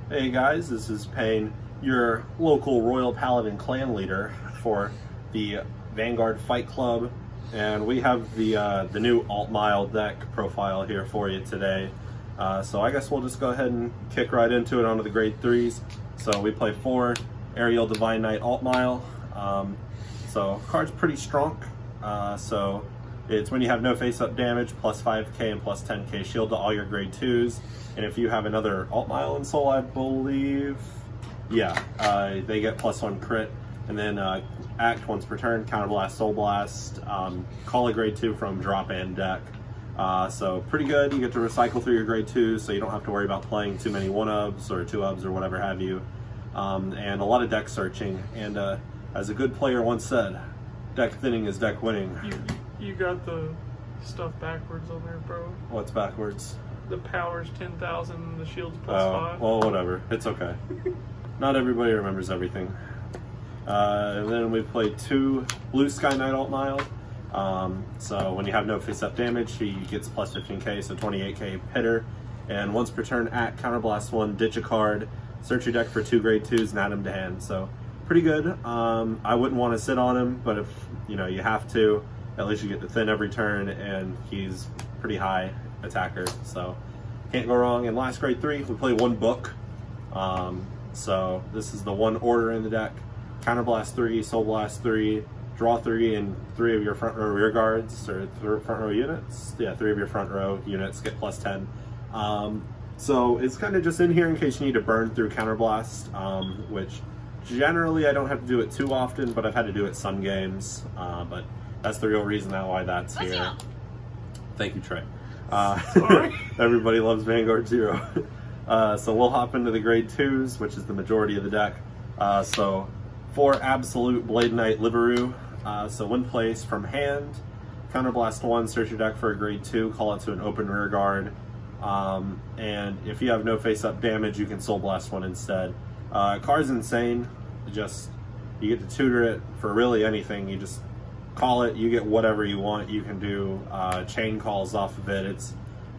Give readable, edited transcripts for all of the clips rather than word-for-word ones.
Hey guys, this is Payne, your local Royal Paladin clan leader for the Vanguard Fight Club, and we have the new Altmile deck profile here for you today. So I guess we'll just go ahead and kick right into it onto the grade 3s. So we play 4 Aerial Divine Knight Altmile. So card's pretty strong. So it's when you have no face-up damage, plus 5k and plus 10k shield to all your grade 2s. And if you have another Altmile in Soul, I believe, yeah, they get +1 crit. And then act once per turn, Counterblast, Soul Blast, call a grade 2 from drop and deck. So pretty good. You get to recycle through your grade 2s, so you don't have to worry about playing too many 1-ubs or 2-ubs or whatever have you. And a lot of deck searching. And as a good player once said, deck thinning is deck winning. You got the stuff backwards on there, bro. What's backwards? The power's 10,000, the shield's +5. Well, whatever. It's okay. Not everybody remembers everything. And then we played 2 Blue Sky Knight Altmile. So when you have no face-up damage, he gets plus 15k, so 28k hitter. And once per turn, act, counterblast 1, ditch a card, search your deck for 2 grade 2s, and add him to hand. So pretty good. I wouldn't want to sit on him, but if you have to, at least you get the thin every turn, and he's pretty high attacker, so can't go wrong. And last grade 3, we play 1 book. So this is the 1 order in the deck: Counterblast 3, Soul Blast 3, draw 3, and 3 of your front row rear guards, or front row units. Yeah, 3 of your front row units get +10. So it's kind of just in here in case you need to burn through Counterblast, which generally I don't have to do it too often, but I've had to do it some games. But that's the real reason why that's here. Thank you, Trey. Everybody loves Vanguard 0. So we'll hop into the grade 2s, which is the majority of the deck. So 4 Absolute Blade Knight Liveru. So when placed from hand, Counterblast 1, search your deck for a grade 2, call it to an open rear guard. And if you have no face-up damage, you can Soul Blast 1 instead. Card's insane. You get to tutor it for really anything. You just call it, you get whatever you want. You can do chain calls off of it. It's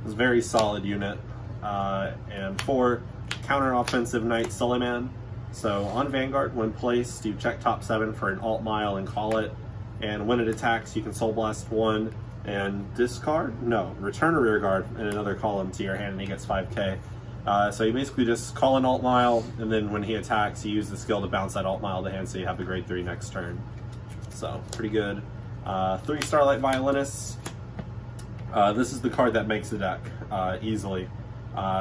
a very solid unit. And 4 Counter Offensive Knight Suleiman. So on Vanguard, when placed, you check top 7 for an Altmile and call it. And when it attacks, you can Soul Blast 1 and discard? No, return a rear guard and another column to your hand, and he gets 5k. So you basically just call an Altmile, and then when he attacks, you use the skill to bounce that Altmile to hand, so you have the grade 3 next turn. So pretty good. 3 Starlight Violinists. This is the card that makes the deck easily.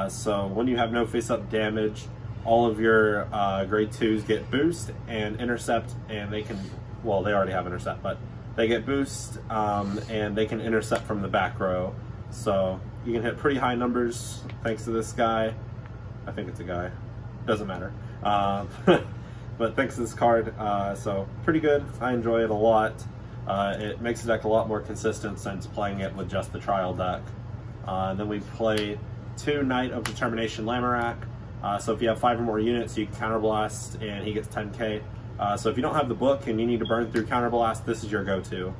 So when you have no face-up damage, all of your grade 2s get boost and intercept, and they can, well, they already have intercept, but they get boost, and they can intercept from the back row. So you can hit pretty high numbers thanks to this guy. I think it's a guy. Doesn't matter. But thanks to this card, so pretty good. I enjoy it a lot. It makes the deck a lot more consistent since playing it with just the trial deck. And then we play 2 Knight of Determination Lamorak. So if you have 5 or more units, you can Counterblast, and he gets 10k. So if you don't have the book and you need to burn through Counterblast, this is your go-to.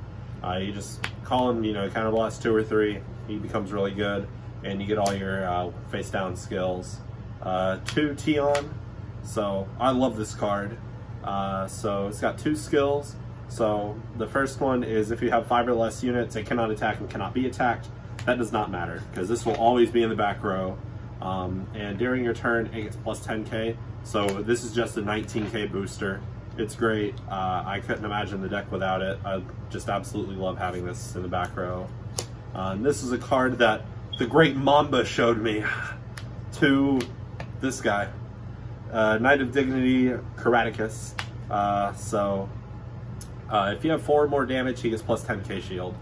You just call him, Counterblast 2 or 3. He becomes really good, and you get all your face-down skills. 2 Tion. So I love this card. So it's got 2 skills. So the first one is if you have 5 or less units, it cannot attack and cannot be attacked. That does not matter, because this will always be in the back row. And during your turn, it gets plus 10k. So this is just a 19k booster. It's great. I couldn't imagine the deck without it. I just absolutely love having this in the back row. And this is a card that the great Mamba showed me to this guy. Knight of Dignity, Karaticus. If you have 4 or more damage, he gets plus 10k shield.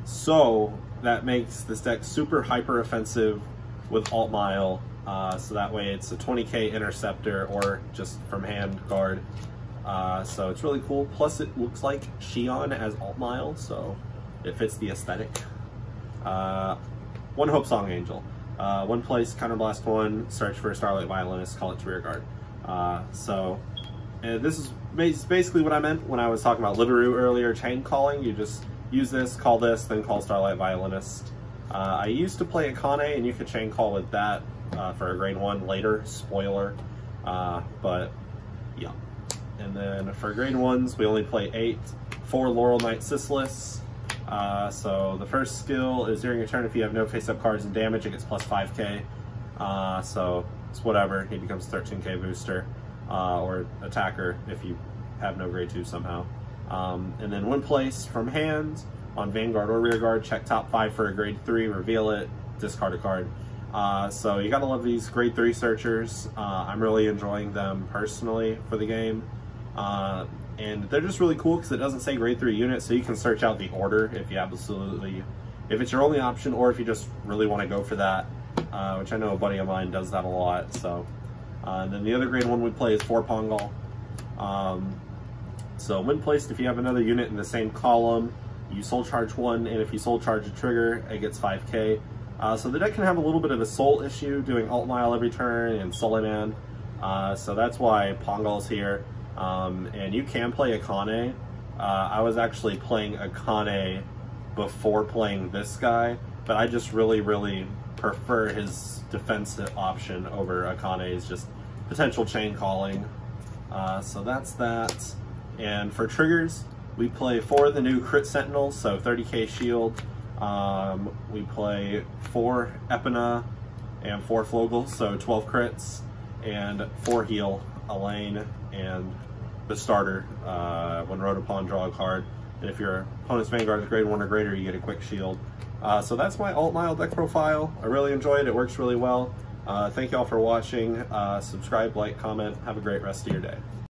So that makes this deck super hyper offensive with Altmile. So that way it's a 20k interceptor or just from hand guard. So it's really cool. Plus it looks like Xion as Altmile, so it fits the aesthetic. 1 Hope Song Angel. 1 place, Counterblast 1, search for a Starlight Violinist, call it to rear guard. This is basically what I meant when I was talking about Liveru earlier, chain calling. You just use this, call this, then call Starlight Violinist. I used to play Akane, and you could chain call with that for a grade 1 later, spoiler. But yeah. And then for grade 1s, we only play 8. 4 Laurel Knight Sisyphus. So the first skill is during your turn, if you have no face-up cards and damage, it gets plus 5k. So it's whatever, he becomes 13k booster, or attacker if you have no grade 2 somehow. And then when placed from hand, on Vanguard or Rearguard, check top 5 for a grade 3, reveal it, discard a card. So you gotta love these grade 3 searchers. I'm really enjoying them personally for the game. And they're just really cool because it doesn't say grade 3 unit, so you can search out the order if you absolutely, if it's your only option, or if you just really want to go for that, which I know a buddy of mine does that a lot. So, and then the other grade 1 we play is 4 Pongal. So when placed, if you have another unit in the same column, you soul charge 1, and if you soul charge a trigger, it gets 5k. So the deck can have a little bit of a soul issue, doing Altmile every turn and Suleiman. So that's why Pongal's here. And you can play Akane. I was actually playing Akane before playing this guy, but I just really prefer his defensive option over Akane's just potential chain calling. So that's that. And for triggers, we play 4 of the new Crit Sentinels, so 30k shield. We play 4 Epina and 4 Flogel, so 12 crits, and 4 heal, Elaine, and the starter. When wrote upon, draw a card, and if your opponent's Vanguard is grade 1 or greater, you get a quick shield. So that's my Altmile deck profile. I really enjoy it. It works really well. Thank you all for watching. Subscribe, like, comment. Have a great rest of your day.